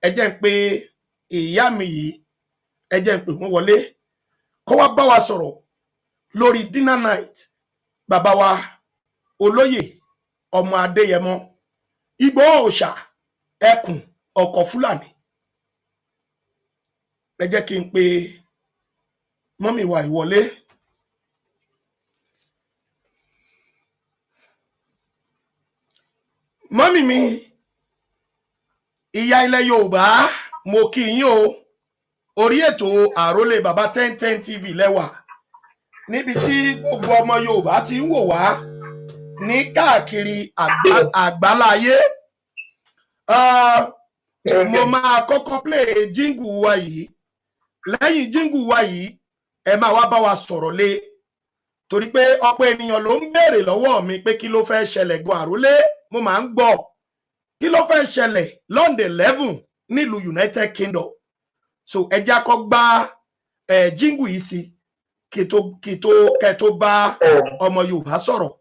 ẹ jẹ́ ń pé ìyá mi yìí ẹ jẹ́ ń pé wọ́n wọlé kó wá bá wa sọ̀rọ̀ lórí dinner night bàbá wa olóyè ọmọ Adéyẹmọ Ìgbòho Òòṣà ẹkùn ọkọ̀ Fúlàní. ẹ jẹ́ kí n pe mọ́mì wa ìwọlé. mọ́mì mi ìyá ilẹ̀ Yorùbá mo kí yín o orí ètò àrólé bàbá 1010 TV lẹ́wà níbi tí gbogbo ọmọ Yorùbá ti ń wò wá ní káàkiri àgbáláyé. Mo máa kọ́kọ́ play jíngù wa yìí lẹ́yìn jíngù wa yìí ẹ máa wá bá wa sọ̀rọ̀ lé torí pé ọ̀pọ̀ ènìyàn ló ń béèrè lọ́wọ́ mi pé kí ló fẹ́ ṣẹlẹ̀ gan àrólé mo máa ń gbọ́ kí ló fẹ́ ṣẹlẹ̀ London 11 nílùú United Kingdom. So ẹ já kọ́ gbá jíngù yìí sí kẹ́ tó bá ọmọ Yorùbá sọ̀rọ̀.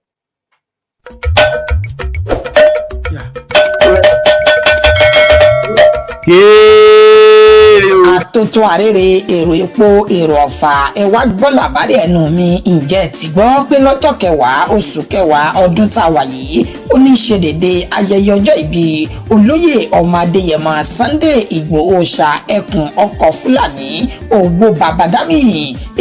Àtótó àrèrè èrò epo èrò ọ̀fà ẹ wá gbọ́ làbárí ẹnu mi ǹjẹ́ ti gbọ́ pé lọ́jọ́ kẹwàá oṣù kẹwàá ọdún tá a wà yìí ó ní í ṣe dédé ayẹyẹ ọjọ́ ìbí olóyè ọmọ Adéyẹmọ Sunday Ìgbòho Òòṣà ẹkùn ọkọ̀ Fúlàní ògbó bàbádámì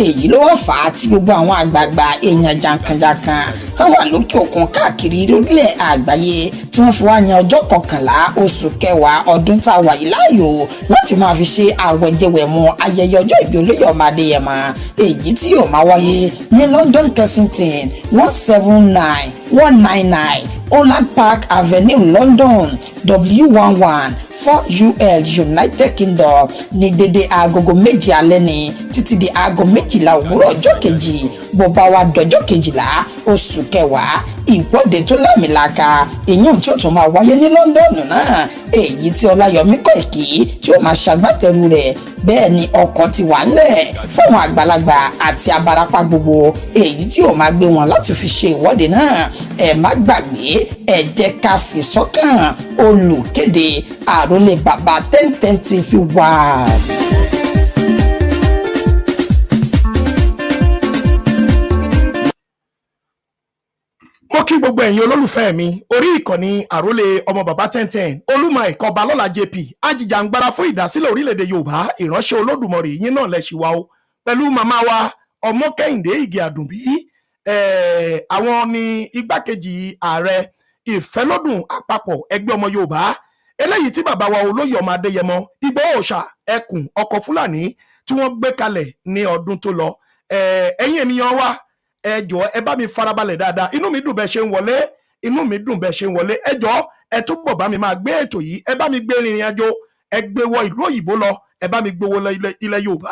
èyí ló wọ́n fà á tí gbogbo àwọn àgbààgbà èèyàn jàǹkànjàǹkàn táwọn lókè òkun káàkiri orílẹ̀ àgbáyé tí wọ́n fi wá yan ọjọ́ kọkànlá oṣù kẹwàá ọdún tá a wà yìí láàyò láti máa fi ṣe àwẹ̀jẹwẹ̀mu ayẹyẹ ọjọ́ ìbí olóyè ọmọ Adéyẹmọ èyí tí yóò máa wáyé ní London Kensington 179 Holland Park Avenue London W11 4UL United Kingdom ní dédé agogo 2 alẹ́ ní títí di aago 12 òwúrọ̀ ọjọ́ kejì bó bá wá dọjọ́ 12 oṣù kẹwàá ìwọ́de tó lámìlaka èyàn tí ó tún máa wáyé ní London náà èyí tí Ọláyọmí Kọ́ìkì tí ó máa ṣagbátẹrù rẹ̀ bẹ́ẹ̀ ni ọkọ̀ ti wà ńlẹ̀ fáwọn àgbàlagbà àti abarapá gbogbo èyí tí ó máa gbé wọn láti fi ṣe ìwọ́de náà ẹ má gbàgbé ẹ jẹ́ ká fi sọ́kàn olùkéde àrólé bàbá 1010 TV wà. mo kí gbogbo ẹ̀yin olólùfẹ́ mi orí ìkànnì àrólé ọmọ bàbá 1010 olúmọ ẹ̀kọ́ balọ́lá JP ajìjàǹgbara fún ìdásílẹ̀ orílẹ̀-èdè Yorùbá ìránṣẹ́ Olódùmarè yín náà lẹ́ṣin wa o pẹ̀lú màmá wa ọmọ Kẹ́hìndé Ìgè Àdùnbí àwọn ni igbákejì ààrẹ ìfẹ́lódùn àpapọ̀ ẹgbẹ́ ọmọ Yorùbá eléyìí tí bàbá wa olóyè ọmọ Adéyẹmọ Ìgbòho Òòṣà ẹkùn ọkọ̀ Fúlàní tí wọ́n gbé kalẹ̀ ní ọdún tó lọ. Ẹ̀yin ènìyàn wa ẹ jọ̀ọ́ ẹ bá mi farabalẹ̀ dáadáa inú mi dùn bẹ́ẹ̀ ṣe ń wọlé ẹ jọ̀ọ́ ẹ túbọ̀ bá mi máa gbé ètò yìí ẹ bá mi gbé ìrìn àjò ẹ gbé wọ ìlú òyìnbó lọ ẹ bá mi gbowó lọ ilẹ̀ Yorùbá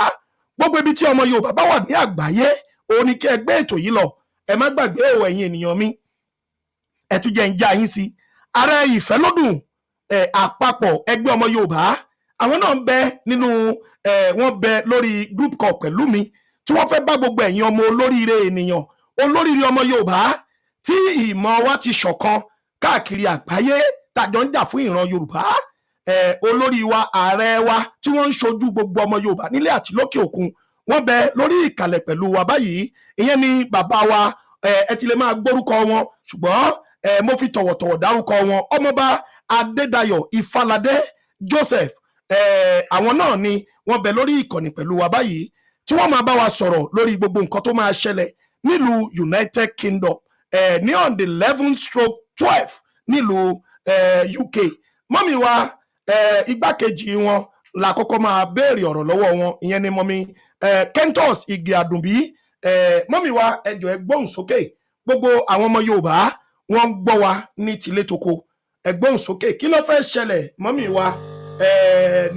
gbogbo ibi tí ọmọ Yorùbá bá wà ní àgbáyé òun ni kí ẹ gbé ètò yìí lọ ẹ má gbàgbé o ẹ̀yin ènìyàn mi ẹ tún jẹ́ ń já yín sí ààrẹ ìfẹ́lódùn àpapọ̀ ẹgbẹ́ ọmọ Yorùbá àwọn náà ń bẹ nínú wọ́n bẹ lórí group call pẹ̀lú mi tí wọ́n fẹ́ bá gbogbo ẹ̀yin ọmọ olóríire ènìyàn olóríire ọmọ Yorùbá tí ìmọ̀ wa ti ṣọ̀kan káàkiri àgbáyé tàjọ ń jà fún ìran Yorùbá olórí wa ààrẹ wa tí wọ́n ń ṣojú gbogbo ọmọ Yorùbá nílé àti lókè òkun wọ́n bẹ lórí ìkàlẹ̀ pẹ̀lú wa báyìí ìyẹn ni bàbá wa ẹ ti lè máa gbórúkọ wọn ṣùgbọ́n mo fi tọ̀wọ̀tọ̀wọ̀ dárúkọ wọn ọmọọba Adédayọ̀ Ifáládé Joseph àwọn náà ni wọ́n bẹ lórí ìkànnì pẹ̀lú wa báyìí tí wọ́n máa bá wa sọ̀rọ̀ lórí gbogbo nǹkan tó máa ṣẹlẹ̀ nílùú United Kingdom ní on the 11/12 nílùú UK. mọ́mí wa igbákejì wọn la kọ́kọ́ máa béèrè ọ̀rọ̀ lọ́wọ́ wọn ìyẹn ni mọ́mí Kentos Ìgè Àdùnbí mọ́mí wa ẹ jọ̀ọ́ ẹ gbóhùn sókè gbogbo àwọn ọmọ Yorùbá wọ́n ń gbọ́ wa ní tilé toko ẹ gbóhùn sókè kí ló fẹ́ ṣẹlẹ̀ mọ́mí wa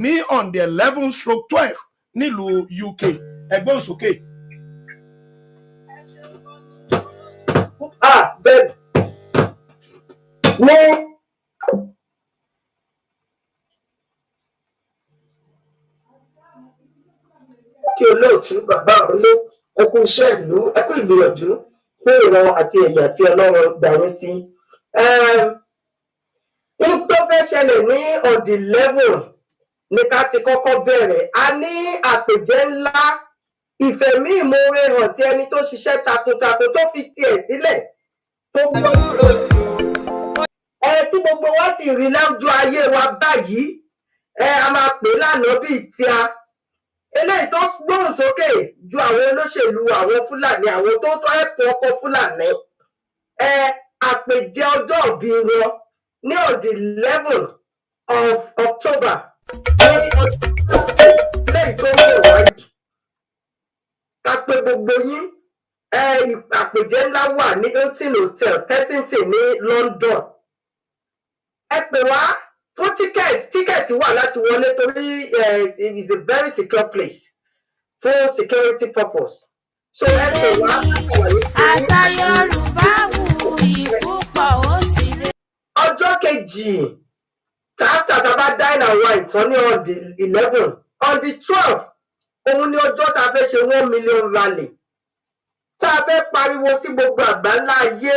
ní on the 11/12 nílùú UK ẹ gbóhùn sókè. Bẹ́ẹ̀ ní kí olóòtú bàbá olú ẹkú iṣẹ́ ìlú ẹkú ìgbìyànjú fún ìran àti ẹ̀yà tí Ọlọ́run darí sí. Ní tó fẹ́ ṣẹlẹ̀ ní on the 11 ní ká ti kọ́kọ́ bẹ̀rẹ̀. A ní àpèjẹ ńlá ìfẹ̀mí ìmoore hàn sí ẹni tó ṣiṣẹ́ takuntakun tó fi tiẹ̀ sílẹ̀ tó gbọ́ tí gbogbo wa sì rí lọ́jọ́ ayé wa báyìí a máa pè lánàá bíi tíá eléyìí tó gbóhùn sókè ju àwọn olóṣèlú àwọn Fúlàní àwọn tó tọ́ ẹ̀kọ́ ọkọ̀ Fúlàní àpèjẹ ọjọ́ ìbí wọn ní on the 11th of October lẹ́yìn tó ń bọ̀ wáyé ká pé gbogbo yín àpèjẹ ńlá wà ní Hilton Hotel Kensington ní London ẹ pè wá fún tíkẹ́ẹ̀tì wà láti wọlé torí it is a very secure place for security purpose so ẹ pè wá. àṣà Yorùbá wù ìpúpọ̀ ó sì rè. ọjọ́ kejì tààtà bá dine and wine tán ní on the 11 on the 12 òun ni ọjọ́ tá a fẹ́ ṣe 1 million rally tá a fẹ́ pariwo sí gbogbo àgbáńlá ayé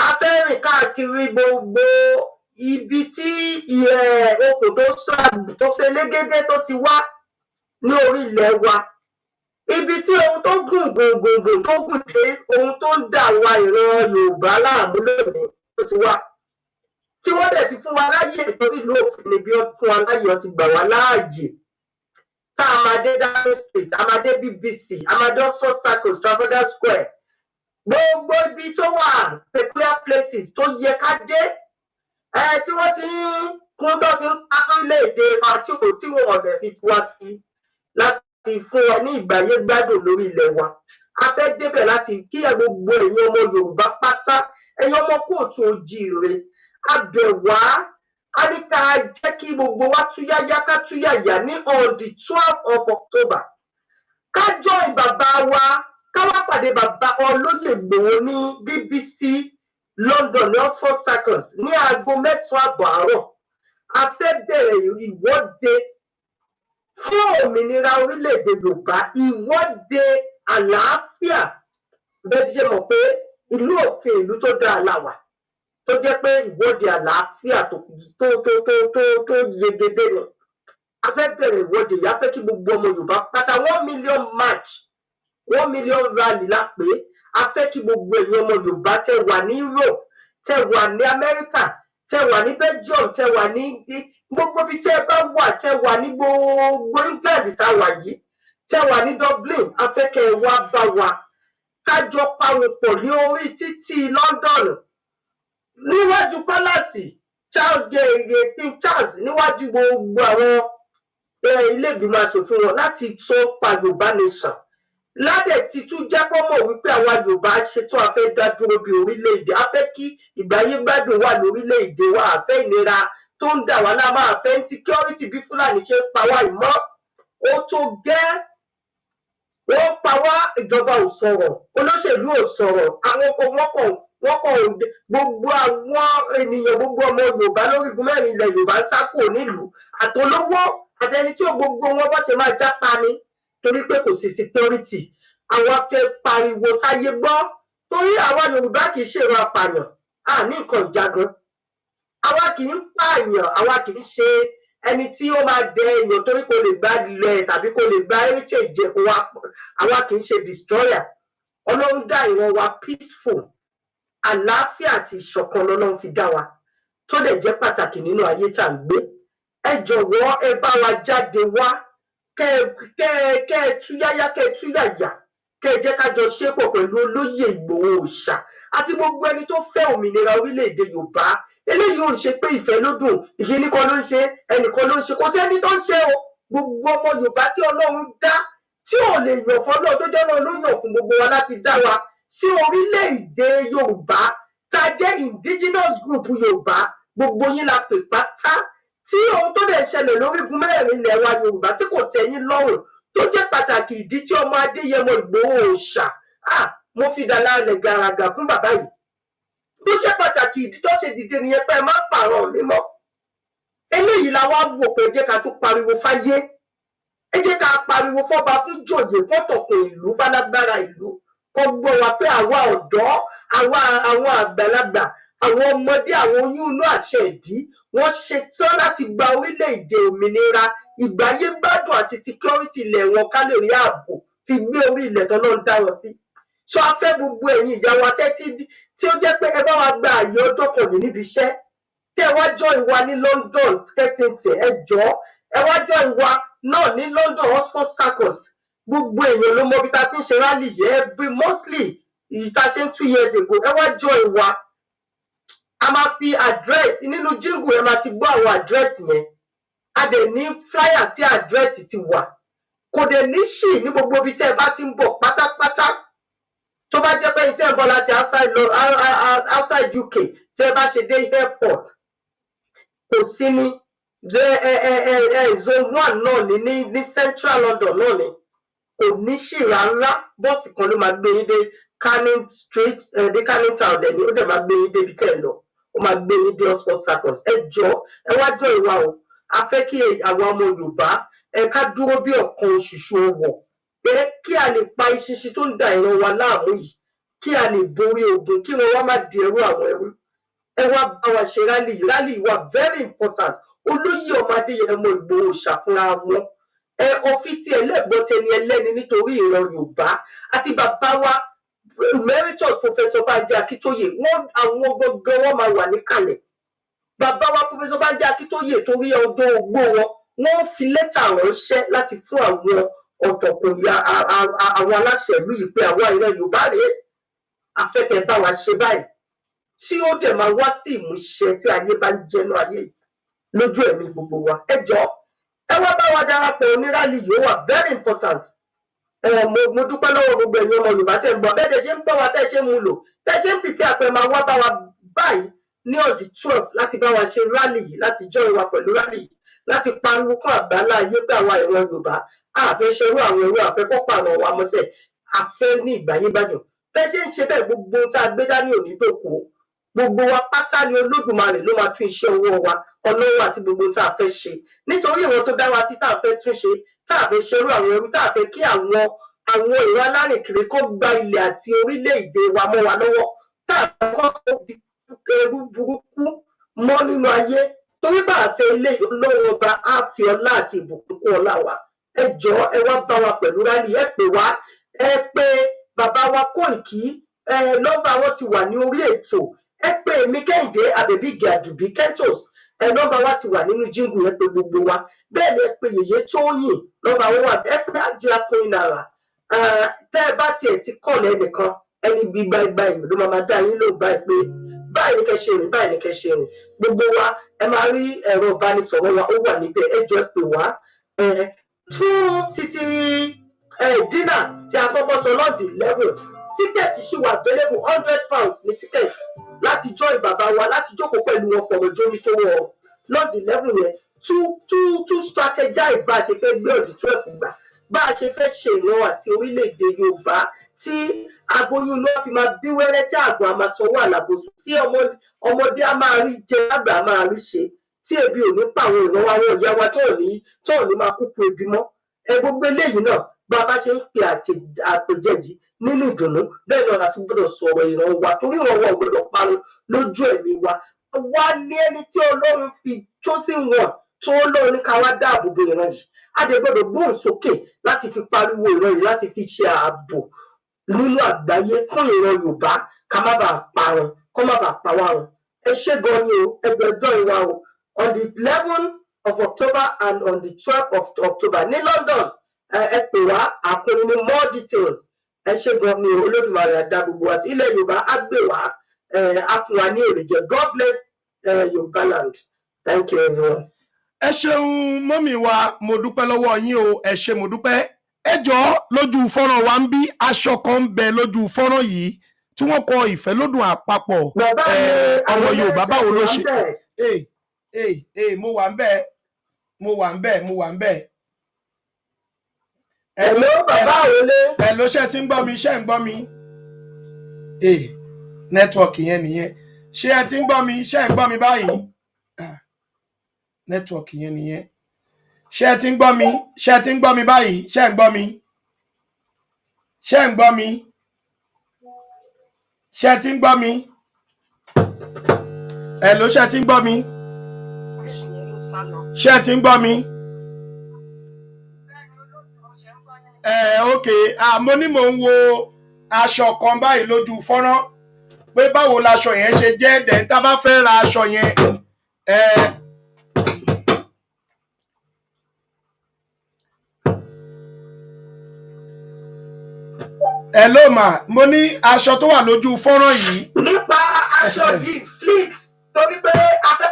a fẹ́ rìn káàkiri gbogbo ibi tí okùn tó ṣe légédé tó ti wá ní orí ilẹ̀ wa ibi tí ohun tó gùn tó gùn dé ohun tó ń dà wá ìran Yorùbá láàmú lónìí tó ti wá tí wọ́n dẹ̀ ti fún wa láàyè torí ìlú òfin níbi fún wa láàyè ó ti gbà wá láàyè tá a máa dé Downing Street a máa dé BBC a máa dé Oxford Circus Trafalgar Square gbogbo ibi tó wà peculiar places tó yẹ ká dé tí wọ́n ti ń kún tó ti ń Lorileede àti òkò tí wọn ọ̀dẹ̀ fi wá sí láti fún wa ní ìgbáyé gbádùn lórí ilẹ̀ wa a fẹ́ débẹ̀ láti kí gbogbo ẹ̀yin ọmọ Yorùbá pátá ẹ̀yin ọmọ kóòtù òjíire abẹ̀wá a ní ká jẹ́ kí gbogbo wa túyáyá ká túyàyà ní on the 12th of October ká join bàbá wa ká wá pàdé bàbá olóyè Ìgbòho ní BBC London ní Oxford Circus ní aago 9 àárọ̀ a fẹ́ bẹ̀rẹ̀ ìwọ́de fún òmìnira orílẹ̀-èdè Yorùbá ìwọ́de àlàáfíà bẹ́ẹ̀ ṣe mọ̀ pé ìlú òfin ìlú tó dáa la wà tó jẹ́ pé ìwọ́de àlàáfíà tó yegede ni a fẹ́ bẹ̀rẹ̀ ìwọ́de yìí a fẹ́ kí gbogbo ọmọ Yorùbá pátá 1 million march 1 million rally la pé a fẹ́ kí gbogbo ẹ̀yin ọmọ Yorùbá tẹ́ wà ní Europe tẹ́ wà ní America tẹ́ wà ní Belgium tẹ́ wà ní gbogbo ibi tẹ́ bá wà tẹ́ wà ní gbogbo England tá wà yìí tẹ́ wà ní Dublin a fẹ́ kẹ́ ẹ wá bá wa kájọ pawọ́pọ̀ ní orí títí London níwájú pálásì King Charles níwájú gbogbo àwọn ilé ìgbìmọ̀ aṣòfin wọn láti sọ pa Yorùbá nation ládẹ̀ ti tún jẹ́ kó mọ̀ wípé àwa Yorùbá ṣetán a fẹ́ dá dúró bí orílẹ̀-èdè a fẹ́ kí ìgbáyé gbádùn wà lórílẹ̀-èdè wa a fẹ́ ìnira tó ń dà wá láàmú a fẹ́ insecurity bí Fúlàní ṣe ń pa wá ìmọ̀ ó tó gẹ́ wọ́n pa wá ìjọba ò sọ̀rọ̀ olóṣèlú ò sọ̀rọ̀ àwọn wọ́n kàn gbogbo àwọn ènìyàn gbogbo ọmọ Yorùbá lórígun mẹ́rin ilẹ̀ Yorùbá ń sá kúrò nílùú àtolówó àtẹni tí gbogbo wọn bá ṣe máa jápa ni torí pé kò sí security àwa fẹ́ pariwo sáyé gbọ́ torí àwa Yorùbá kì í ṣèrò apààyàn ní nǹkan ìjagun àwa kì í pààyàn àwa kì í ṣe ẹni tí ó máa dẹ èèyàn torí kò lè gba ilẹ̀ tàbí kò lè gba heritage jẹ kó wá àwa kì í ṣe destroyer Ọlọ́run dá ìran wa peaceful àlàáfíà àti ìṣọ̀kan lọ́lọ́run fi dá wa tó dẹ̀ jẹ́ pàtàkì nínú ayé tá à ń gbé ẹ jọ̀wọ́ ẹ bá wa jáde wá kẹ́ ẹ túyáyá kẹ́ ẹ túyàyà kẹ́ ẹ jẹ́ ká jọ ṣépọ̀ pẹ̀lú olóyè Ìgbòho Òòṣà àti gbogbo ẹni tó fẹ́ òmìnira orílẹ̀-èdè Yorùbá eléyìí ò ń ṣe pé ìfẹ́ ló dùn ìkíní kan ló ń ṣe ẹnìkan ló ń ṣe kò sẹ́ni tó ń ṣe o gbogbo ọmọ Yorùbá tí Ọlọ́run dá tí ò lè yàn fọ́lọ́ tó jẹ́ náà ló yàn fún gbogbo wa láti dá wa sí orílẹ̀-èdè Yorùbá tá a jẹ́ indigenous group Yorùbá gbogbo yín la pè pátá tí ohun tó dẹ̀ ṣẹlẹ̀ lórígun mẹ́rin ilẹ̀ wa Yorùbá tí kò tẹ́ yín lọ́rùn tó jẹ́ pàtàkì ìdí tí ọmọ Adéyẹmọ Ìgbòho Òòṣà mo fi dàlá rẹ̀ gàràgà fún bàbá yìí tó ṣe pàtàkì ìdí tó ṣe dìde nìyẹn pé ẹ má pààrọ̀ mi mọ́ eléyìí la wá wò pé ẹ jẹ́ ká tún pariwo fáyé ẹ jẹ́ ká pariwo fọ́ba fún jòyè fọ́tọ̀kùn ìlú fálágbára ìlú kó gbọ́ wa pé àwa ọ̀dọ́ àwọn àgbàlagbà àwọn ọmọdé àwọn oyún inú àṣẹ ìdí wọ́n ṣetán láti gba orílẹ̀-èdè òmìnira ìgbáyé gbádùn àti security ilẹ̀ wọn ká lè rí ààbò fi gbé orí ilẹ̀ tó náà ń dá wọn sí. So a fẹ́ gbogbo ẹ̀yin ìyá wa tẹ́tí tí ó jẹ́ pé ẹ bá wa gba àyè ọjọ́ kan yìí níbi iṣẹ́ tẹ́ wá join wa ní London Kensington ẹ jọ̀ọ́ ẹ wá join wa náà ní London Oxford Circus gbogbo èèyàn ló mọ bí ta ti ń ṣe rally yẹ every monthly ìta ṣe ń 2 years ago ẹ wá join wa a máa fi address nínú jingle ẹ máa ti gbọ́ àwọn address yẹn a dẹ̀ ní flyer tí address ti wà kò dẹ̀ ní ṣì ní gbogbo ibi tẹ́ ẹ bá ti ń bọ̀ pátápátá tó bá jẹ́ pé ìtẹ́ ń bọ̀ láti outside UK tẹ́ ẹ bá ṣe dé airport kò sí ní zone 1 náà ní central London náà ni kò ní ṣì rárá bọ́ọ̀sì kan ló máa gbé yín dé Canning Street dé Canning Town dẹ̀ ni ó dẹ̀ máa gbé yín débi tẹ́ ẹ lọ ó máa gbé yín dé Oxford Circus ẹ jọ̀ọ́ ẹ wá jọ ìwà o a fẹ́ kí àwọn ọmọ Yorùbá ẹ ká dúró bí ọ̀kan òṣùṣù ọwọ̀ pé kí a lè pa ìṣinṣin tó ń da ìran wa láàmú yìí kí a lè borí ogun kí wọn wá má di ẹrú àwọn ẹrú ẹ wá bá wa ṣe rally wa very important olóyè ọmọ Adéyẹmọ Ìgbòho ṣàfihàn wọn ọfíìsì ẹlẹgbọtẹni ẹlẹni nítorí ìran Yorùbá àti bàbá wa emeritus Professor Banji Akíntóyè wọn àwọn gangan wọn máa wà níkàlẹ̀ bàbá wa Professor Banji Akíntóyè torí ọdún ogbó wọn fi lẹ́tà ránṣẹ́ láti fún àwọn ọ̀tọ̀kùnrin àwọn aláṣẹ ìlú yìí pé àwa ìran Yorùbá rèé afẹ́fẹ́ bá wa ṣe báyìí tí ó dẹ̀ máa wá sí ìmúṣẹ tí ayé bá ń jẹ́nu ayé lójú ẹ̀mí gbogbo wa ẹ jọ̀ọ́ ẹ wá bá wa darapọ̀ onírálì yìí ó wà very important mo dúpẹ́ lọ́wọ́ gbogbo ẹ̀yin ọmọ Yorùbá tẹ́ ń gbọ́ bẹ́ẹ̀ ṣe ń gbọ́ wa tẹ́ ṣe ń mú lò tẹ́ ṣe ń pìpì àpẹ máa wá bá wa báyìí ní on the 12 láti bá wa ṣe rálì yìí láti join wa pẹ̀lú rálì yìí láti pariwo fún àgbáńlá ayé pé àwa ìran Yorùbá àfẹ́ ṣerú àwọn ẹrú àfẹ́ kọ́pọ̀ àwọn wa mọ́sẹ̀ àfẹ́ ní ìgbáyé gbádùn bẹ́ẹ̀ ṣe ń ṣe bẹ́ẹ̀ gbogbo tá a gbé dání òní tó kù gbogbo wa pátá ni Olódùmarè ló máa tún iṣẹ́ owó wa ọlọ́wọ́ àti gbogbo tá a fẹ́ ṣe nítorí ìwọ̀n tó dá wa sí tá a fẹ́ tún ṣe tá a fẹ́ ṣerú àwọn ẹrú tá a fẹ́ kí àwọn ìran alárìnkiri kó gba ilẹ̀ àti orílẹ̀-èdè wa mọ́ wa lọ́wọ́ tá a fẹ́ kọ́ tó di ẹrú burúkú mọ́ nínú ayé torí bá a fẹ́ ilé lọ́wọ́ ọba á fi ọlá àti ìbùkún kún ọlá wa ẹ jọ̀ọ́ ẹ wá bá wa pẹ̀lú rálì ẹ pè wá ẹ pé bàbá wa Kóìkí nọ́mbà wọn ti wà ní orí ètò ẹ pé èmi Kẹ́hìndé Àbẹ̀bí Gàdùbí Kentos nọ́mbà wa ti wà nínú jíngù ẹ pé gbogbo wa bẹ́ẹ̀ ni ẹ pé Yèyé Tóyìn nọ́mbà wọn wà ẹ pé Àjíà Tóyìn náírà tẹ́ ẹ bá tiẹ̀ ti kọ́ lẹ́nìkan ẹni gbígbá ìgbà ìlú ló máa dá yín ló báyìí pé báyìí ní kẹ́ ṣe rìn báyìí ní kẹ́ ṣe rìn gbogbo wa ẹ máa rí ẹ̀rọ ìbánisọ̀rọ̀ wa ó wà níbẹ̀ ẹ jọ̀ọ́ ẹ pè wá fún títí dínà tí a kọ́kọ́ sọ lọ́ọ̀dì 11 tíkẹ́ẹ̀tì ṣì wà available £100 ní tíkẹ́ẹ̀tì láti join bàbá wa láti jókòó pẹ̀lú wọn fọ̀rọ̀ jómi tó wọ̀ lọ́ọ̀dì 11 yẹn to strategize bá a ṣe fẹ́ gbé ọ̀dì 12 gbà bá a ṣe fẹ́ ṣe ìran àti orílẹ̀-èdè Yorùbá tí aboyún náà fi máa bí wẹ́rẹ́ tí àgbọn a máa tọwọ́ àlàbòsùn tí ọmọdé a máa rí jẹ àgbà a máa rí ṣe tí ebi ò ní pa àwọn ìran àwọn ìyá wa tó ò ní máa kúkú ebi mọ́ gbogbo eléyìí náà bá a bá ṣe ń pe àpèjẹ́jì nínú ìdùnnú bẹ́ẹ̀ náà láti gbọ́dọ̀ sọ̀rọ̀ ìran wa torí ìran wa ò gbọ́dọ̀ parun lójú ẹ̀mí wa wá ní ẹni tí Ọlọ́run fi tó tí wọn tó Ọlọ́run ní ká wá dáàbò bo ìran yìí a dẹ̀ gbọ́dọ̀ gbóhùn sókè láti fi pariwo ìran yìí láti fi ṣe ààbò nínú àgbáyé fún ìran Yorùbá ká má bàa parun kó má bàa pa wá run ẹ ṣé gan ni o ẹgbẹ̀jọ́ ìwà o on the 11th of October and on the 12th of October ní London ẹ pè wá àpòrí ní more details ẹ ṣé gan ni Olódùmarè àdá gbogbo wa sí ilẹ̀ Yorùbá á gbé wá á fún wa ní èrèjẹ God bless Yorùbá land thank you everyone. ẹ ṣeun mọ́mì wa mo dúpẹ́ lọ́wọ́ yín o ẹ ṣé mo dúpẹ́ ẹ jọ̀ọ́ lójú fọ́nrán wa ń bí aṣọ kan ń bẹ lójú fọ́nrán yìí tí wọ́n kọ ìfẹ́lódùn àpapọ̀ ọmọ Yorùbá báwo ló ṣe mo wà ń bẹ̀. Hello bàbá òrùlé. Hello ṣé ti ń gbọ́ mi ṣé ń gbọ́ mi nẹ́tíwọ̀kì yẹn nìyẹn ṣé ẹ ti ń gbọ́ mi ṣé ń gbọ́ mi báyìí nẹ́tíwọ̀kì yẹn nìyẹn ṣé ẹ ti ń gbọ́ mi ṣé ẹ ti ń gbọ́ mi báyìí ṣé ń gbọ́ mi ṣé ń gbọ́ mi ṣé ẹ ti ń gbọ́ mi. Hello, ṣé ti ń gbọ́ mi? Ṣé ti ń gbọ́ mi? Ok, mo ní mò ń wo aṣọ kan báyìí lójú fọ́nrán pé báwo laṣọ yẹn ṣe jẹ́ dẹ̀ tá bá fẹ́ ra aṣọ yẹn. Hello ma, mo ní aṣọ tó wà lójú fọ́nrán yìí. Nípa aṣọ yìí flix torí pé afẹ́.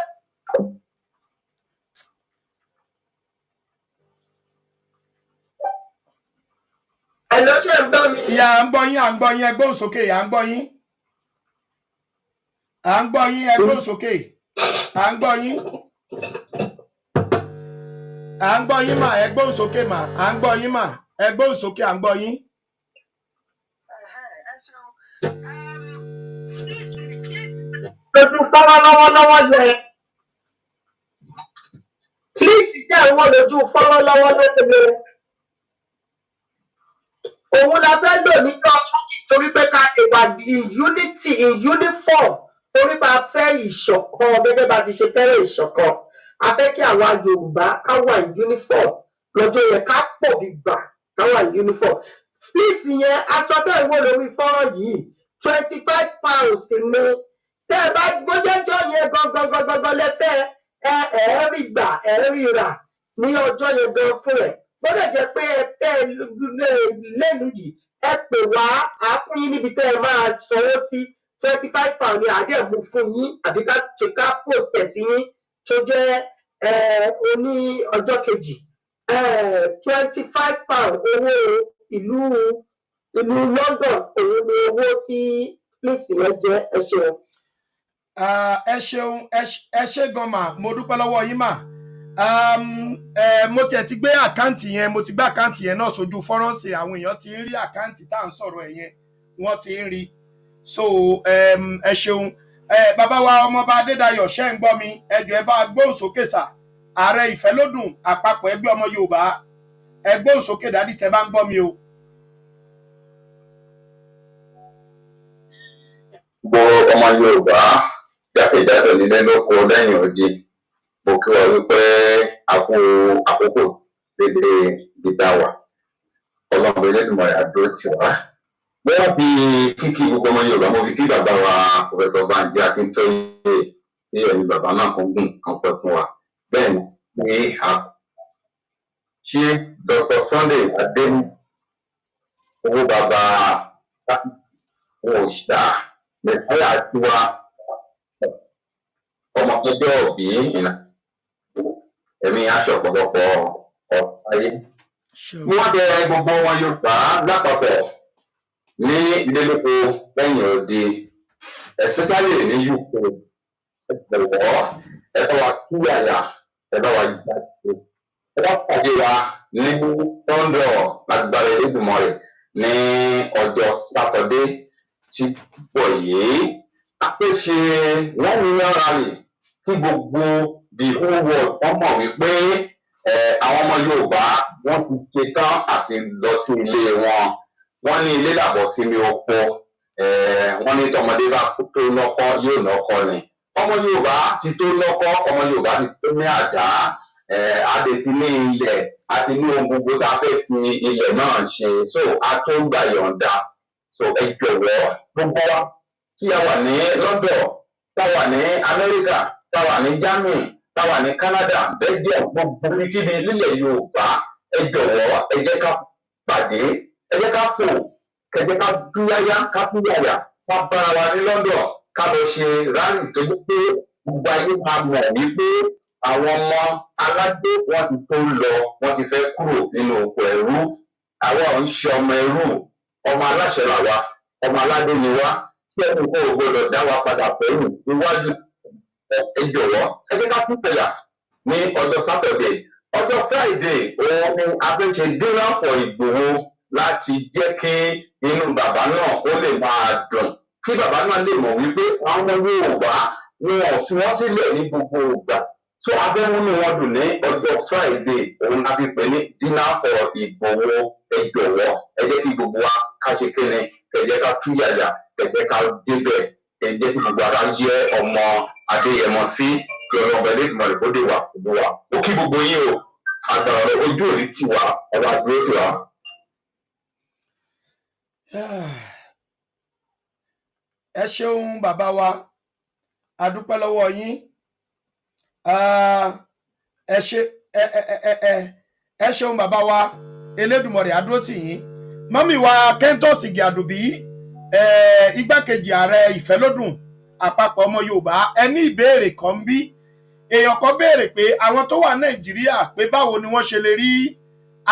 Hello, ṣé ń gbọ́ mi? Ìyá à ń gbọ́ yín, ẹgbọ́n sókè, à ń gbọ́ yín. Ẹgbọ́n sókè. À ń gbọ́ yín. Mà, ẹgbọ́n sókè mà, à ń gbọ́ yín mà, ẹgbọ́n sókè, à ń gbọ́ yín. Lójú fọ́nrán lọ́wọ́lọ́wọ́ yẹn. Flix jẹ́ àwọn lójú fọ́nrán lọ́wọ́lọ́wọ́ yẹn. Òun la fẹ́ lò ní kọ́ọ̀tù torí pé ká lè wà in unity, in uniform, torí pé a fẹ́ ìṣọ̀kan gẹ́gẹ́ bá ti ṣe fẹ́rẹ̀ ìṣọ̀kan. A fẹ́ kí àwa Yorùbá ká wà in uniform lọ́jọ́ yẹn ká pọ̀ gbígbà ká wà in uniform. Flix yẹn aṣọ tẹ́ ń wò lórí fọ́nrán yìí £25 ni. Tẹ́ ẹ bá gbọ́jẹ́jọ́ yẹn gangan lẹ́fẹ́ ẹ̀ẹ́rì gbà ẹ̀ẹ́rì rà ní ọjọ́ yẹn gan fún ẹ̀. Gbọ́dọ̀ jẹ́ pé ẹ lẹ́nu yìí ẹ pè wá á fún yín níbi tẹ́ ẹ máa sanwó sí £25 ní àdéhùn fún yín àbí ká ṣe ká post ẹ̀ sí yín tó jẹ́ oní ọjọ́ kejì £25 owó ìlú London òun ni owó tí Flix yẹn jẹ́ ẹ ṣeun. Ẹ ṣé gan mà, mo dúpẹ́ lọ́wọ́ yín mà. Mo tiẹ̀ ti gbé àkáǹtì yẹn, náà sójú fọ́nrán sí àwọn èèyàn tí ń rí àkáǹtì tá à ń sọ̀rọ̀ ẹ̀ yẹn wọ́n ti ń rí. So ẹ ṣeun. Bàbá wa ọmọọba Adédayọ̀ ṣẹ́ ń gbọ́ mi, ẹ jọ̀ọ́ ẹ bá gbóhùn sókè sà. Ààrẹ Ìfẹ́lódùn àpapọ̀ ẹgbẹ́ ọmọ Yorùbá, ẹ gbóhùn sókè dádì tẹ́ bá ń gbọ́ mi o. Gbogbo ọmọ Yorùbá jákèjádò nílé lóko lẹ́yìn odi, mo kí wa wípé àkókò dédé dídá wa. Ọlọ́run Elédùmarè àdúró tì wá. Wọ́n fi kíkí gbogbo ọmọ Yorùbá, mo fi kí bàbá wa Pọfẹ́sọ̀ Bánjí Akíntóyè tí ẹ̀mí bàbá náà kún gùn kan pẹ́ fún wa. Bẹ́ẹ̀ ni ṣé Dr. Sunday Adéhùn owó bàbá òòṣà mẹ́fàlá tiwa ọmọ ọjọ́ òbí ẹ̀mí aṣọ ọ̀pọ̀lọpọ̀ ayé. Wọ́n bẹ gbogbo wọn Yorùbá lápapọ̀ ní ilé lóko lẹ́yìn odi, especially ní UK, ẹ̀wọ̀ ẹ̀bá wa kíyàyà, ẹ̀bá wa jáde, ẹ̀bá pàdé wa ní London lágbára Elédùmarè ní ọjọ́ Sátọdé tí pọ̀ yìí. A pè ṣe wọ́n ní rally kí gbogbo the whole world wọ́n mọ̀ wípé àwọn ọmọ Yorùbá wọ́n ti ṣetán àti lọ sí ilé wọn. Wọ́n ní ilé làbọ̀ sí mi oko, wọ́n ní tọmọdé bá tó lọ́kọ́ yóò lọ́kọ́ ni. Ọmọ Yorùbá ti tó lọ́kọ́, ọmọ Yorùbá ti tó ní àdá, adé ti ní ilẹ̀ àti ní ohun gbogbo tá a fẹ́ fi ilẹ̀ náà ṣe, so a tó gbà yọ̀ǹda. So ẹ jọ̀wọ́ gbogbo wa tí a wà ní London, tá a wà ní Amẹ́ríkà, tá a wà ní Germany, tá a wà ní Canada, Belgium, gbogbo ibikíbi nílẹ̀ Yorùbá, ẹ jọ̀wọ́ ẹ jẹ́ ká pàdé, ẹ jẹ́ ká fò, ẹ jẹ́ ká túyáyá, ká bára wa ní London, ká lọ ṣe rally tó yẹ pé gbogbo ayé máa mọ̀ wípé àwọn ọmọ aládé wọn ti tó lọ, wọn ti fẹ́ kúrò nínú oko ẹrú. Àwa ò ń ṣe ọmọ ẹrú, ọmọ aláṣẹ làwa, ọmọ aládé ni wá, tí ẹnì kan ò gbọdọ̀ dá wa padà sẹ́yìn níwájú. Ẹ jọ̀wọ́ ẹ jẹ́ ká tún tẹ̀yà ní ọjọ́ Saturday. Ọjọ́ Friday òun ni a fẹ́ ṣe dinner for Ìgbòho láti jẹ́ kí inú bàbá náà ó lè máa dùn, kí bàbá náà lè mọ̀ wípé àwọn Yorùbá wọn ò fi wọ́n sílẹ̀ ní gbogbo ìgbà. So abẹ́múnú wọn dùn ní ọjọ́ Friday òun la fi pè ní dinner for Ìgbòho. Ẹ jọ̀wọ́ ẹ jẹ́ kí gbogbo wa ká ṣe kéne, ẹ jẹ́ ká túyàyà, ẹ jẹ́ ká débẹ̀, jẹ́ kí gbogbo ara jẹ́ ọmọ Adéyẹmọ sí kí ọlọ́mọ ẹlẹ́dùnmọ̀ rẹ̀ kó dé wà gbogbo wa ó kí gbogbo yín o àgbàrá rẹ̀ ojú òní tì wá ọba dúró tì wá. Ẹ ṣeun bàbá wa a dúpẹ́ lọ́wọ́ yín ẹ ṣeun bàbá wa Elédùmarè á dúró tì yín. Mọ́mì wa Kẹ́ńtọ́s Ìgè Àdùbí igbákejì ààrẹ ìfẹ́lódùn àpapọ̀ ọmọ Yorùbá ẹ ní ìbéèrè kan bí èèyàn kan béèrè pé àwọn tó wà Nàìjíríà pé báwo ni wọ́n ṣe lè rí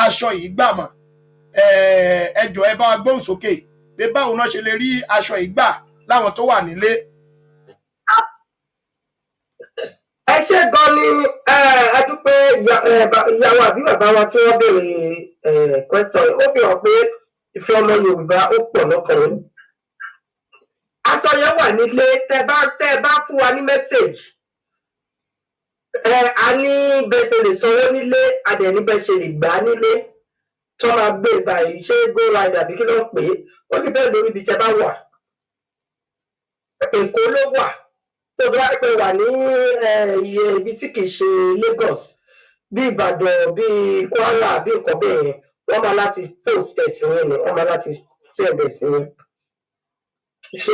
aṣọ yìí gbà mọ́ ẹ jọ̀ọ́ ẹ bá wa gbóhùn sókè pé báwo náà ṣe lè rí aṣọ yìí gbà láwọn tó wà nílé. Ẹ ṣé gan ni ẹ dúpẹ́ ìyàwó àbí bàbá wa tí wọ́n béèrè question ó fi hàn pé ìfẹ́ ọmọ Yorùbá ó pọ̀ lọ́kàn. Aṣọ yẹn wà nílé tẹ́ bá fún wa ní mẹ́sẹ̀gì a ní bẹ́ẹ̀ ṣe lè sanwó nílé a dẹ̀ ní bẹ́ẹ̀ ṣe lè gbà á nílé tó máa gbé báyìí ṣé go ride àbí kí ló ń pè é ó ní bẹ́ẹ̀ lórí ibi tẹ́ bá wà. Èkó ló wà tó bá pẹ́ wà ní ibi tí kì í ṣe Lagos bí Ìbàdàn bí Kwara bí nǹkan bẹ́ẹ̀ yẹn wọ́n máa láti post ẹ̀sìn yẹn ni wọ́n máa láti send ẹ̀sìn yẹn. So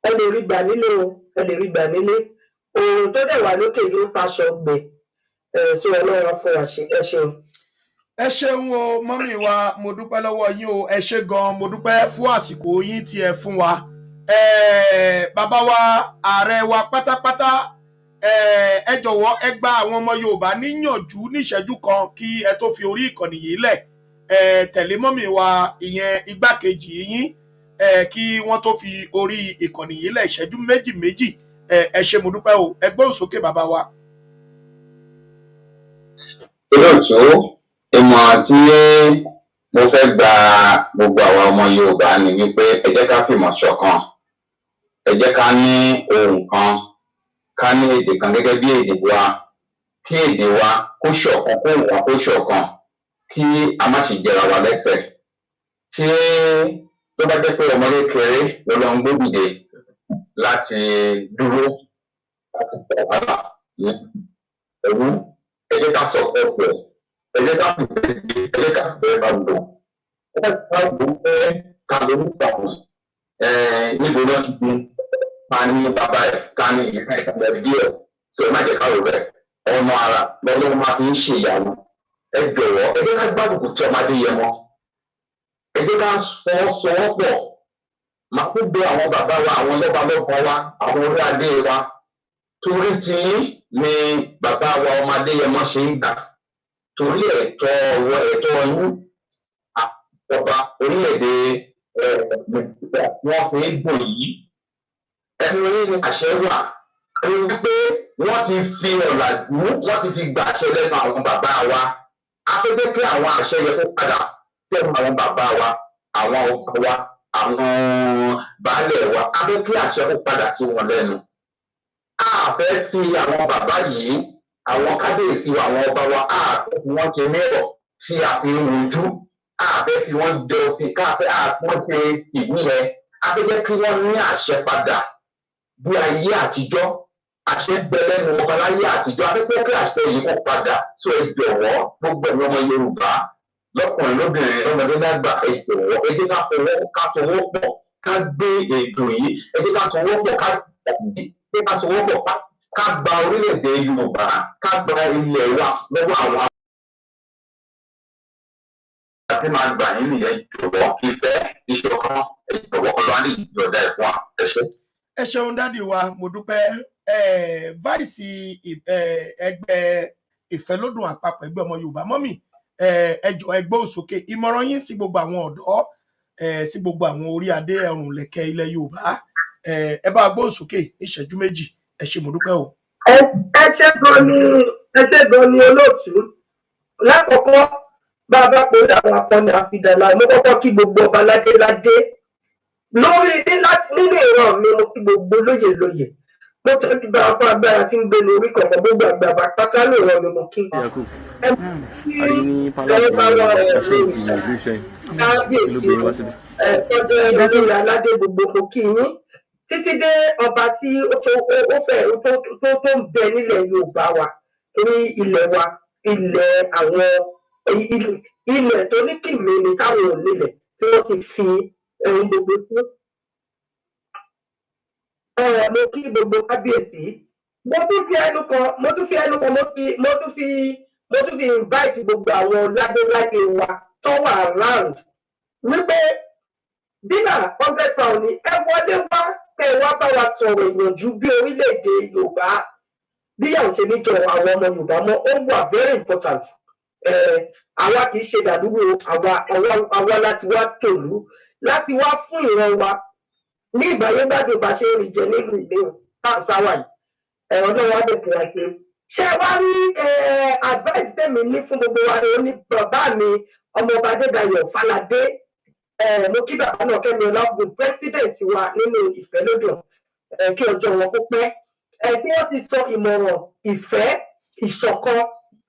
ẹ lè rí gbà nílé ẹ lè rí gbà nílé òòrùn tó dẹ̀ wà lókè yóò faṣọ gbẹ so Ọlọ́run fún wa ṣe ẹ ṣeun. Ẹ ṣeun o mọ́mì wa mo dúpẹ́ lọ́wọ́ yín o ẹ ṣé gan mo dúpẹ́ fún àsìkò yín tí ẹ fún wa. Bàbá wa ààrẹ wa pátápátá ẹ jọ̀wọ́ ẹ gba àwọn ọmọ Yorùbá níyànjú níṣẹ́jú kan kí ẹ tó fi orí ìkànnì yìí lẹ̀ tẹ̀lé mọ́mì wa ìyẹn igbákejì yín kí wọ́n tó fi orí ìkànnì yìí lẹ̀ ìṣẹ́jú méjì ẹ ṣé mo dúpẹ́ o ẹ gbóhùn sókè bàbá wa. olóòtú ìmọ̀ràn tí mo fẹ́ gba gbogbo àwọn ọmọ Yorùbá ni wípé ẹ jẹ́ ká fìmọ̀ ṣọ̀kan ẹ jẹ́ ká ní ohùn kan ká ní èdè kan gẹ́gẹ́ bí èdè wa kí èdè wa kó ṣọ̀kan kó wà kó ṣọ̀kan kí a má sì jẹra wa lẹ́sẹ̀ tí tó bá jẹ́ pé ọmọdé kéré ló lọ ń gbódìde láti dúró láti pọ̀ wàhálà ní ẹ̀rú ẹ jẹ́ ká sọ̀kọ̀ pẹ̀ ẹ jẹ́ ká fi bá lò ó ká lò ó pé ká lò ó pàpọ̀ níbo ló ti gbin ká ní bàbá ẹ̀ ká ní ìyá ẹ̀ ká lọ díẹ̀ tó ẹ má jẹ́ ká rò bẹ́ẹ̀ ọmọ ara lọ́wọ́ máa fi ń ṣe ìyàwó ẹ jọ̀wọ́ ẹ jẹ́ ká gbàgbọ́ tí ọmọdé yẹ mọ́ ẹ jẹ́ ká sọwọ́pọ̀ máa kó gbé àwọn bàbá wa àwọn lọ́balọ́ba wa àwọn orí adé wa torí tí ni bàbá wa ọmọ Adéyẹmọ ṣe ń gbà torí ẹ̀tọ́ yín àpọ̀ba orílẹ̀-èdè Nàìjíríà wọ́n fi ń dùn yìí ẹni orí ni àṣẹ wà ẹni wípé wọ́n ti fi ọ̀làjú wọ́n ti fi gbà àṣẹ lẹ́nu àwọn bàbá wa afẹ́fẹ́ kí àwọn àṣẹ yẹ kó padà sẹ́nu àwọn bàbá wa àwọn ọba wa àwọn baálẹ̀ wa afẹ́ kí àṣẹ kó padà sí wọn lẹ́nu a fẹ́ fi àwọn bàbá yìí àwọn kábíyèsí wa àwọn ọba wa a fẹ́ fi wọ́n ṣe mẹ́rọ̀ tí a fi ń rojú a fẹ́ fi wọ́n jẹ òfin káfẹ́ a fi wọ́n ṣe tìbí yẹn a fẹ́ jẹ́ kí wọ́n ní àṣẹ padà bí ayé àtijọ́ àṣẹ bẹ̀rẹ̀ nu ọba láyé àtijọ́ a fẹ́ kí àṣẹ yìí kó padà tó ẹ jọ̀wọ́ gbogbo ẹ̀yin ọmọ Yorùbá lọ́kùnrin lóbìnrin lọ́mọdé lágbà ẹ jọ̀wọ́ ẹ jẹ́ ká fọwọ́ pọ̀ ká gbé ètò yìí ẹ jẹ́ ká fọwọ́ pọ̀ ká sọwọ́pọ̀ ká gba orílẹ̀-èdè Yorùbá ká gba ilẹ̀ wa lọ́wọ́ àwọn àti máa gbà yín nìyẹn jọ̀wọ́ ìfẹ́ ìṣọ̀kan ìjọ̀wọ́ ọlọ́run ìjọba ẹ̀ fún àtẹ̀ṣe. Ẹ ṣeun dádì wa mo dúpẹ́ váìsì ẹgbẹ́ ìfẹ́lódùn àpapọ̀ ẹgbẹ́ ọmọ Yorùbá mọ́mì ẹ jọ̀ọ́ ẹ gbóhùn sókè ìmọ̀ràn yín sí gbogbo àwọn ọ̀dọ́ sí gbogbo àwọn orí adé ẹ̀rùn lẹ̀kẹ̀ ilẹ̀ Yorùbá ẹ bá gbóhùn sókè ìṣẹ́jú méjì ẹ ṣé mo dúpẹ́ o. ẹ ṣé gan ni olóòtú lákòókò bá a bá pè é àwọn akọni àfidàlà mo kọ́kọ́ kí gbogbo ọba ládéládé lórí nínú ìran mi mo kí gbogbo lóyè mo tẹ́ kí bá a fún agbára tí ń gbé lórí kọ̀ọ̀kan gbogbo àgbààgbà pátá ní ìran mi mo kí kábíyèsí tọ́jú olórí aládé gbogbo mo kí yín títí dé ọba tí ó fẹ́ tó ń bẹ nílẹ̀ Yorùbá wa torí ilẹ̀ wa ilẹ̀ àwọn ilẹ̀ tó ní kìmí ni káwọn ò nílẹ̀ tí wọ́n ti fi ohun gbogbo fún. Mo kí gbogbo kábíyèsí mo tún fi ẹnu kan mo tún fi invite gbogbo àwọn ládéládé wa tó wà round wípé dínà 100 pound ni ẹ wọlé wá kẹ wá bá wa sọ̀rọ̀ ìyànjú bí orílẹ̀-èdè Yorùbá bí àwọn ṣe níjọ àwọn ọmọ Yorùbá mọ́ ó wà very important. Àwa kì í ṣe dàdúgbò àwa láti wá tòlú láti wá fún ìran wa ní ìbáyégbádùn bá ṣe rìn jẹ nílùú ìlú sáwà yìí ọdún wa dé kìlá ṣe. Ṣé wá rí advice tèmi ní fún gbogbo wa ní bàbá mi ọmọọba Adédayọ̀ Fáládé mo kí bàbá náà Kẹ́mi Ọláògùn president wa nínú Ìfẹ́lódùn kí ọjọ́ wọn kó pẹ́ tí wọ́n ti sọ ìmọ̀ràn ìfẹ́ ìṣọ̀kan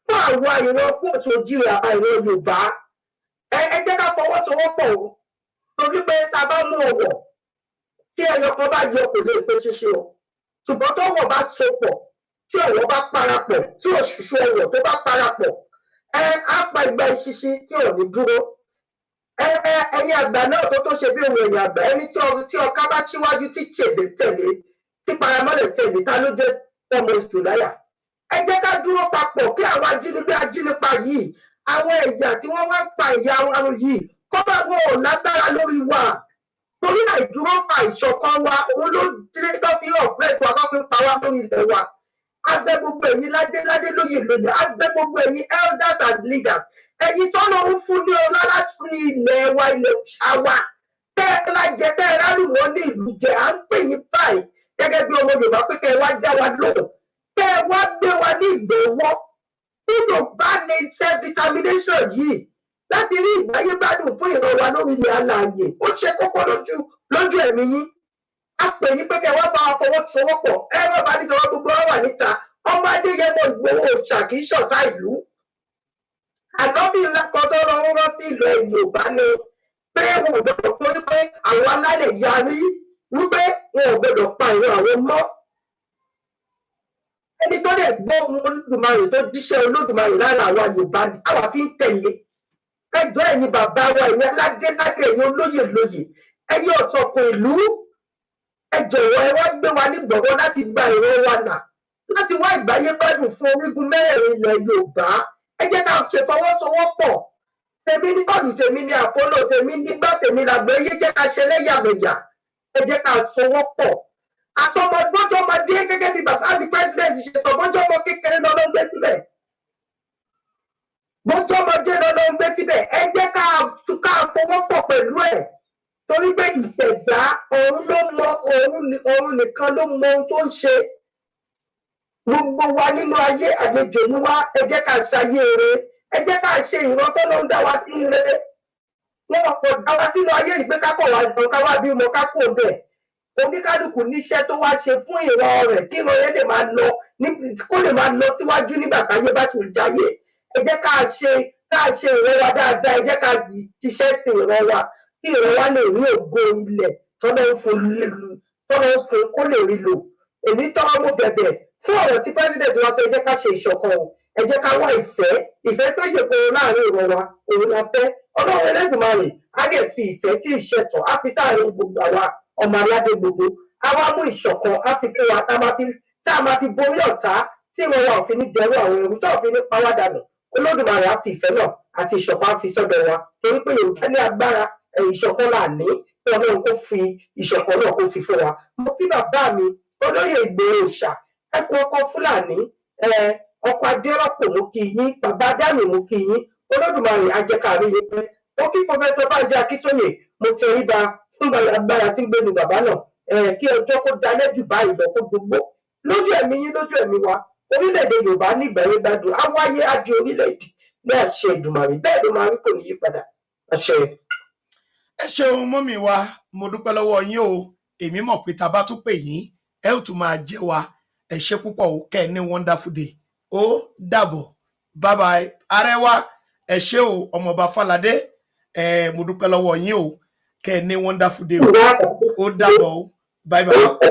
fún àwọn ìran kóòtù òjìrì àbá ìran Yorùbá ẹ jẹ́ ká fọwọ́sowọ́pọ̀ o torí pé tá a bá mú ọwọ́ tí ẹyọ kan bá yọ kò lè pé ṣíṣe o ṣùgbọ́n tọ́wọ́ bá so pọ̀ tí ọwọ́ bá parapọ̀ tí òṣùṣù ọwọ́ tó bá parapọ̀ á pa ìgbà ìṣiṣi tí ò ní dúró ẹ̀yin àgbà náà tó ṣe bí ohun ẹ̀yìn àgbà ẹni tí ọká bá síwájú tí ṣèdè tẹ̀lé tí paramọ́lẹ̀ tẹ̀lé ta ló jẹ́ ọmọ oṣù láyà ẹ jẹ́ ká dúró papọ̀ kí àwọn ajínigbá yìí àwọn ẹ̀yà tí wọ́n wá pa ìyá wa yìí kọ́ bá wọn ò lágbára lórí wa torí àìdúró pa ìṣọ̀kan wa òun ló dín tó fi hàn pé ìwà bá fi pa wá lórí ilẹ̀ wa agbẹ́ gbogbo ẹ̀yin ládé lóye lóye agbẹ́ gbogbo ẹ̀yin elders and leaders ẹ̀yin tó lọ ń fún ní ọlá láti ní ilẹ̀ wa ilẹ̀ àwa tẹ́ ẹ lájẹ tẹ́ ẹ rálùwọ́ ní ìlú jẹ à ń pè yín báyìí gẹ́gẹ́ bí ọmọ Yorùbá pé kẹ́ ẹ wá dá wa lóhùn kẹ́ ẹ wá gbé wa ní ìgbéwọ́ nínú bá ní self determination yìí láti rí ìgbáyégbádùn fún ìran wa lórí ilẹ̀ alààyè ó ṣe kókó lójú ẹ̀mí yín a pè yín pé kẹ́ ẹ wá bá wa fọwọ́sowọ́pọ̀ ẹ wá bá ní sọ̀rọ̀ gbogbo wà níta ọmọ Adéyẹmọ Ìgbòho Òòṣà kì í ṣọ̀tá ìlú àgọ́bí ńlá kan tó lọ rán sí ìlú Yorùbá ni pé wọn ò gbọdọ̀ torí pé àwọn alálẹ̀ yarí wípé wọn ò gbọdọ̀ pa ìran àwọn mọ́ ẹni tó lè gbọ́ ohun Olódùmarè tó jíṣẹ́ Olódùmarè lára àwa Yorùbá àwa fi ń tẹ̀lé ẹjọ́ ẹ̀yin bàbá wa ìyẹn ládé ẹ̀yin olóyè lóyè ẹ̀yin ọ̀tọ̀kùn ìlú ẹ jọ̀wọ́ ẹ wá gbé wa ní gbọ̀ngàn láti gba ìran wa là láti wá ìgbáyégbádùn fún orígun mẹ́rẹ̀ẹ̀rin ilẹ̀ Yorùbá ẹ jẹ́ ká ṣe fọwọ́sowọ́pọ̀ tèmi ní kọ́ọ̀lù tèmi ní àpólò tèmi nígbà tèmi làgbé yé jẹ́ ká ṣe lẹ́yàmẹ̀yà ẹ jẹ́ ká sowọ́pọ̀ àtọmọdé gẹ́gẹ́ bí bàbá mi president ṣe sọ bọ́jọ́mọ kékeré lọ́dọ́ gbé síbẹ̀ bọ́jọ́mọdé lọ́dọ́ gbé síbẹ̀ ẹ jẹ́ ká fọwọ́pọ̀ pẹ̀lú ẹ̀ torí pé ìṣẹ̀dá òun nìkan ló mọ ohun tó ń ṣe gbogbo wa nínú ayé àlejò ní wá ẹ jẹ́ ká ṣayé eré ẹ jẹ́ ká ṣe ìran tó ló ń dá wa sí ire wọn kò dá wa sínú ayé ìgbé kákọ̀ wá ìbọn ká wá bí mo ká kó bẹ̀ oníkálukú níṣẹ́ tó wá ṣe fún ìran rẹ̀ kí ìran yẹn lè máa lọ kó lè máa lọ síwájú nígbà táyé bá ṣe jáyé ẹ jẹ́ ká ṣe ìran wa dáadáa ẹ jẹ́ ká ṣiṣẹ́ sí ìran wa kí ìran wa lè rí ògo ilẹ̀ tọ́lọ́ ń fún kó lè rí lò èmi tọ́wọ́ mo bẹ̀bẹ̀ fún ọ̀rọ̀ tí president wa fẹ́ ẹ jẹ́ ká ṣe ìṣọ̀kan ẹ jẹ́ ká wá ìfẹ́ tó yẹ kó láàrin ìran wa òun la fẹ́ Ọlọ́run Ẹlẹ́dùmarè á lè fi ìfẹ́ tí ìṣẹ̀tàn á fi sáàrin gbogbo àwa ọmọ aládé gbogbo á wá mú ìṣọ̀kan á fi kó wa tá a máa fi borí ọ̀tá tí ìran wa ò fi ní dẹrù àwọn ẹrú tó ò fi ní pawá dànù Olódùmarè á fi ìfẹ́ náà àti ìṣọ̀kan á fi sọ́dọ̀ wa torí pé Yorùbá ní agbára ìṣọ̀kan là ní kí Ọlọ́run kó fi ìṣọ̀kan náà kó fi fún wa mo kí bàbá mi olóyè Ìgbòho Òòṣà ẹkùn ọkọ Fúlàní ọkọ Adérọ́pò mo kí yín bàbá Dámì mo kí yín Olódùmarè ajẹkàrí yín pé mo kí pọfẹsọ Bánjí Akíntóyè mo tẹríba fún agbára tí ń gbénu bàbá náà kí ọjọ́ kó dalẹ́ jù báyìí lọ kó gbogbo lójú ẹ̀mí yín lójú ẹ̀mí wa orílẹ̀-èdè Yorùbá ní ìgbàyégbádùn á wáyé á di orílẹ̀-èdè ní àṣẹ Èdùmàrè bẹ́ẹ̀ ló máa rí kò ní yí padà àṣẹ. ẹ ṣeun mọ́mì wa mo dúpẹ́ lọ́wọ́ yín o èmi mọ̀ pé tá a bá tún pè yín ẹ ò tún máa jẹ́ wa ẹ ṣé púpọ̀ o kẹ́ ẹ ní wonderful day ó dàbọ̀ bye bye Arẹwà ẹ ṣé o ọmọọba Fáládé mo dúpẹ́ lọ́wọ́ yín o kẹ́ ẹ ní wonderful day o ó dàbọ̀ o. Bye bye.